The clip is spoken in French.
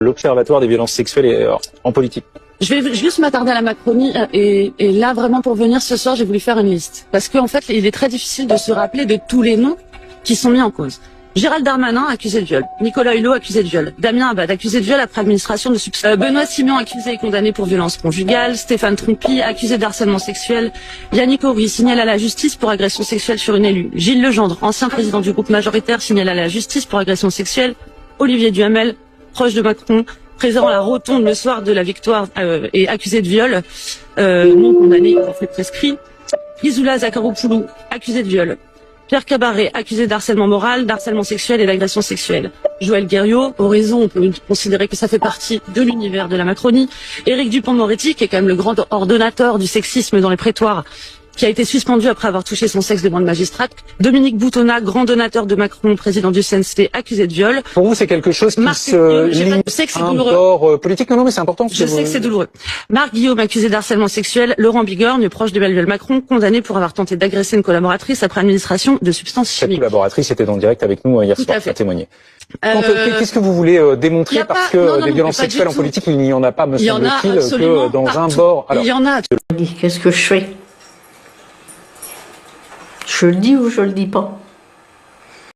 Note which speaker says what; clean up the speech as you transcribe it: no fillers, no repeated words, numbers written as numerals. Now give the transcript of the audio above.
Speaker 1: l'Observatoire des violences sexuelles en politique.
Speaker 2: Je vais juste m'attarder à la Macronie et là vraiment pour venir ce soir j'ai voulu faire une liste parce qu'en fait il est très difficile de se rappeler de tous les noms qui sont mis en cause. Gérald Darmanin accusé de viol, Nicolas Hulot accusé de viol, Damien Abad accusé de viol après administration de substances, Benoît Simion accusé et condamné pour violence conjugale, Stéphane Trompi accusé d'harcèlement sexuel, Yannick Horry signale à la justice pour agression sexuelle sur une élue, Gilles Legendre, ancien président du groupe majoritaire, signale à la justice pour agression sexuelle, Olivier Duhamel, proche de Macron, présent à la Rotonde le soir de la victoire et accusé de viol, non condamné, il fait prescrit, Isoula Zakharopoulou accusé de viol, Pierre Cabaret, accusé d'harcèlement moral, d'harcèlement sexuel et d'agression sexuelle. Joël Guerriot, Horizon, on peut considérer que ça fait partie de l'univers de la Macronie. Éric Dupond-Moretti, qui est quand même le grand ordonnateur du sexisme dans les prétoires, qui a été suspendu après avoir touché son sexe devant une magistrate. Dominique Boutonnat, grand donateur de Macron, président du CNCT, accusé de viol.
Speaker 1: Pour vous, c'est quelque chose qui
Speaker 2: je sais que c'est douloureux.
Speaker 1: bord politique. Non, mais c'est important.
Speaker 2: Je sais que c'est douloureux. Marc Guillaume, accusé d'harcèlement sexuel. Laurent Bigorgne, proche d'Emmanuel Macron, condamné pour avoir tenté d'agresser une collaboratrice après administration de substances chimiques.
Speaker 1: Cette collaboratrice était en direct avec nous hier soir pour témoigner. Qu'est-ce que vous voulez démontrer? Parce que les violences sexuelles en politique, il n'y en a pas, me semble-t-il, que dans un bord.
Speaker 2: Alors, il y en a.
Speaker 3: Qu'est-ce que je fais? Je le dis ou je le dis pas?